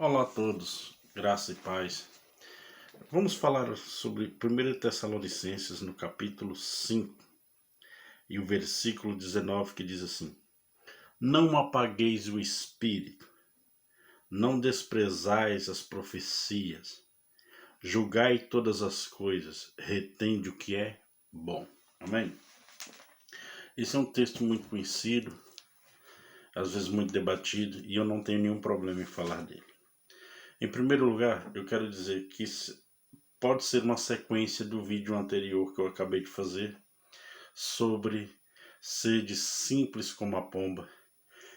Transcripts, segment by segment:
Olá a todos, graça e paz. Vamos falar sobre 1 Tessalonicenses no capítulo 5 e o versículo 19 que diz assim: Não apagueis o espírito, não desprezais as profecias, julgai todas as coisas, retende o que é bom. Amém? Esse é um texto muito conhecido, às vezes muito debatido, e eu não tenho nenhum problema em falar dele. Em primeiro lugar, eu quero dizer que pode ser uma sequência do vídeo anterior que eu acabei de fazer sobre sede simples como a pomba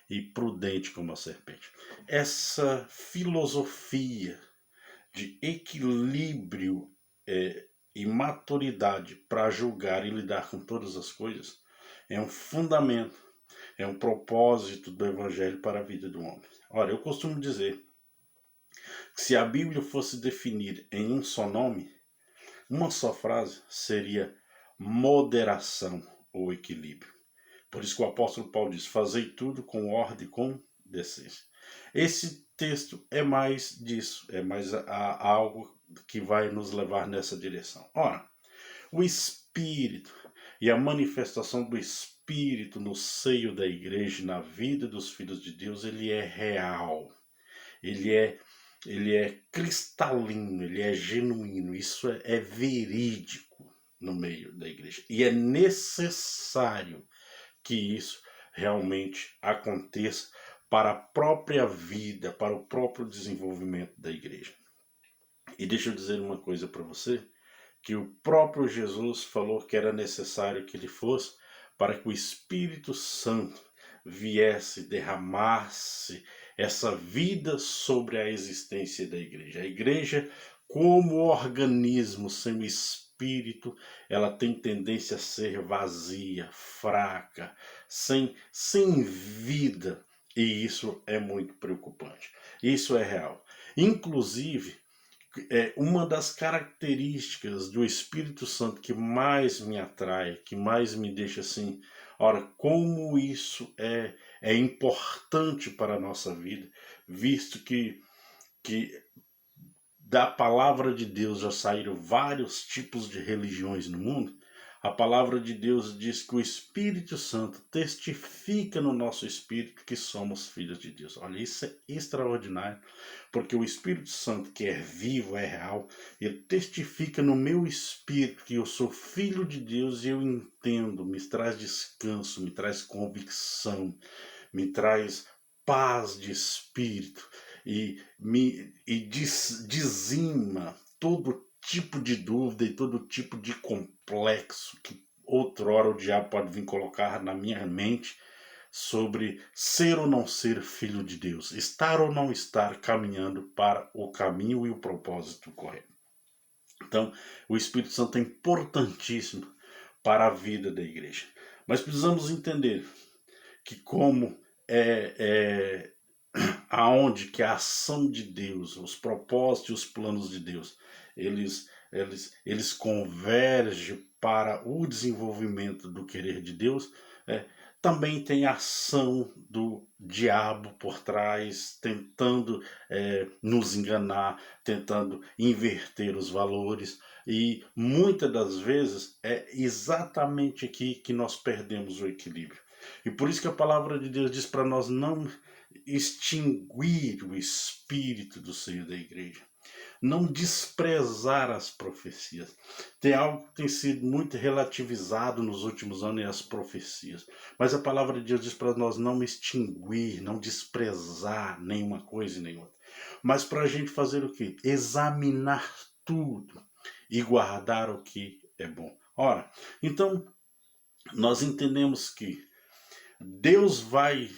e prudente como a serpente. Essa filosofia de equilíbrio e maturidade para julgar e lidar com todas as coisas é um fundamento, é um propósito do Evangelho para a vida do homem. Ora, eu costumo dizer que se a Bíblia fosse definir em um só nome, uma só frase seria moderação ou equilíbrio. Por isso que o apóstolo Paulo diz: fazei tudo com ordem e com decência. Esse texto é mais disso, é mais algo que vai nos levar nessa direção. Ora, o Espírito e a manifestação do Espírito no seio da igreja, na vida dos filhos de Deus, ele é real. Ele é cristalino, ele é genuíno, isso é verídico no meio da igreja. E é necessário que isso realmente aconteça para a própria vida, para o próprio desenvolvimento da igreja. E deixa eu dizer uma coisa para você, que o próprio Jesus falou que era necessário que ele fosse para que o Espírito Santo viesse, derramasse essa vida sobre a existência da igreja. A igreja, como organismo sem o Espírito, ela tem tendência a ser vazia, fraca, sem vida. E isso é muito preocupante. Isso é real. Inclusive, uma das características do Espírito Santo que mais me atrai, que mais me deixa assim, ora, como isso é importante para a nossa vida, visto que da palavra de Deus já saíram vários tipos de religiões no mundo. A palavra de Deus diz que o Espírito Santo testifica no nosso espírito que somos filhos de Deus. Olha, isso é extraordinário, porque o Espírito Santo, que é vivo, é real, ele testifica no meu espírito que eu sou filho de Deus e eu entendo, me traz descanso, me traz convicção, me traz paz de espírito dizima todo tipo de dúvida e todo tipo de complexo que outrora o diabo pode vir colocar na minha mente sobre ser ou não ser filho de Deus, estar ou não estar caminhando para o caminho e o propósito correto. Então, o Espírito Santo é importantíssimo para a vida da igreja. Mas precisamos entender que como aonde que a ação de Deus, os propósitos e os planos de Deus, eles convergem para o desenvolvimento do querer de Deus, também tem a ação do diabo por trás, tentando nos enganar, tentando inverter os valores, e muitas das vezes é exatamente aqui que nós perdemos o equilíbrio. E por isso que a palavra de Deus diz para nós não extinguir o espírito do seio da igreja, não desprezar as profecias. Tem algo que tem sido muito relativizado nos últimos anos, as profecias. Mas a palavra de Deus diz para nós não extinguir, não desprezar nenhuma coisa e nem outra. Mas para a gente fazer o quê? Examinar tudo e guardar o que é bom. Ora, então nós entendemos que Deus vai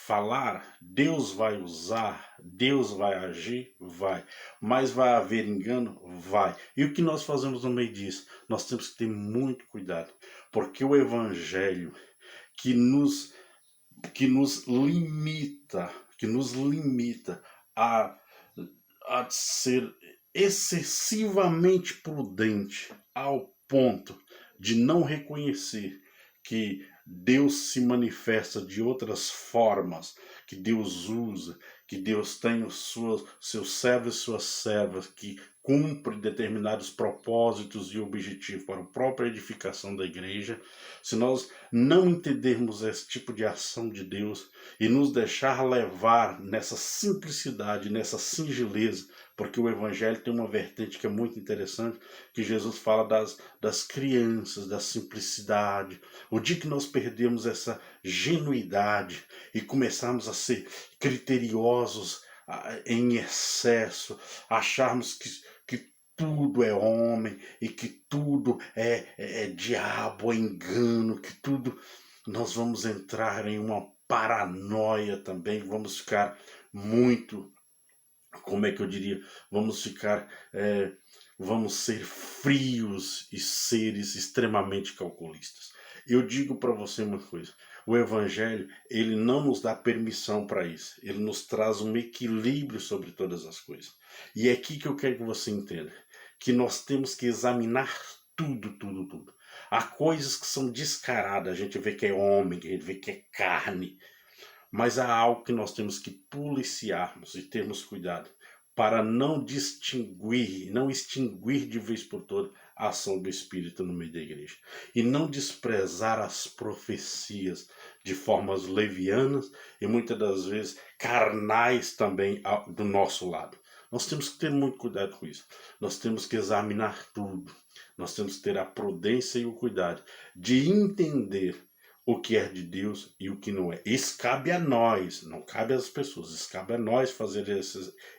falar, Deus vai usar, Deus vai agir, vai. Mas vai haver engano? Vai. E o que nós fazemos no meio disso? Nós temos que ter muito cuidado, porque o evangelho que nos limita a, a ser excessivamente prudente ao ponto de não reconhecer que Deus se manifesta de outras formas, que Deus usa, que Deus tem seus servos e suas servas que cumprem determinados propósitos e objetivos para a própria edificação da igreja, se nós não entendermos esse tipo de ação de Deus e nos deixar levar nessa simplicidade, nessa singeleza, porque o Evangelho tem uma vertente que é muito interessante, que Jesus fala das crianças, da simplicidade. O dia que nós perdemos essa genuidade e começarmos a ser criteriosos em excesso, acharmos que tudo é homem e que tudo é diabo, é engano, que tudo nós vamos entrar em uma paranoia também, vamos ficar muito, como é que eu diria, vamos ficar, vamos ser frios e seres extremamente calculistas. Eu digo para você uma coisa, o Evangelho, ele não nos dá permissão para isso, ele nos traz um equilíbrio sobre todas as coisas. E é aqui que eu quero que você entenda, que nós temos que examinar tudo, tudo, tudo. Há coisas que são descaradas, a gente vê que é homem, a gente vê que é carne, mas há algo que nós temos que policiarmos e termos cuidado para não distinguir, não extinguir de vez por todas a ação do Espírito no meio da igreja. E não desprezar as profecias de formas levianas e muitas das vezes carnais também do nosso lado. Nós temos que ter muito cuidado com isso. Nós temos que examinar tudo. Nós temos que ter a prudência e o cuidado de entender o que é de Deus e o que não é. Isso cabe a nós, não cabe às pessoas, isso cabe a nós fazer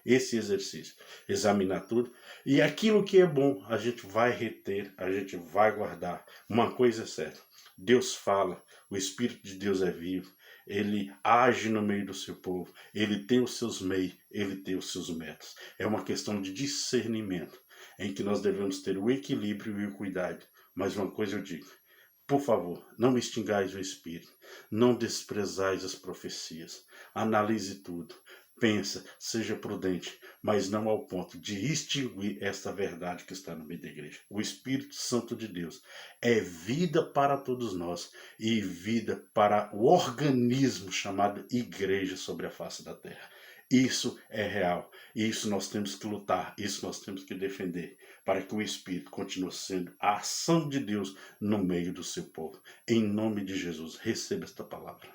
esse exercício, examinar tudo. E aquilo que é bom, a gente vai reter, a gente vai guardar. Uma coisa é certa, Deus fala, o Espírito de Deus é vivo, ele age no meio do seu povo, ele tem os seus meios, ele tem os seus métodos. É uma questão de discernimento, em que nós devemos ter o equilíbrio e o cuidado. Mas uma coisa eu digo, por favor, não extingais o espírito, não desprezais as profecias, analise tudo, pensa, seja prudente, mas não ao ponto de extinguir esta verdade que está no meio da igreja. O Espírito Santo de Deus é vida para todos nós e vida para o organismo chamado igreja sobre a face da terra. Isso é real, isso nós temos que lutar, isso nós temos que defender, para que o Espírito continue sendo a ação de Deus no meio do seu povo. Em nome de Jesus, receba esta palavra.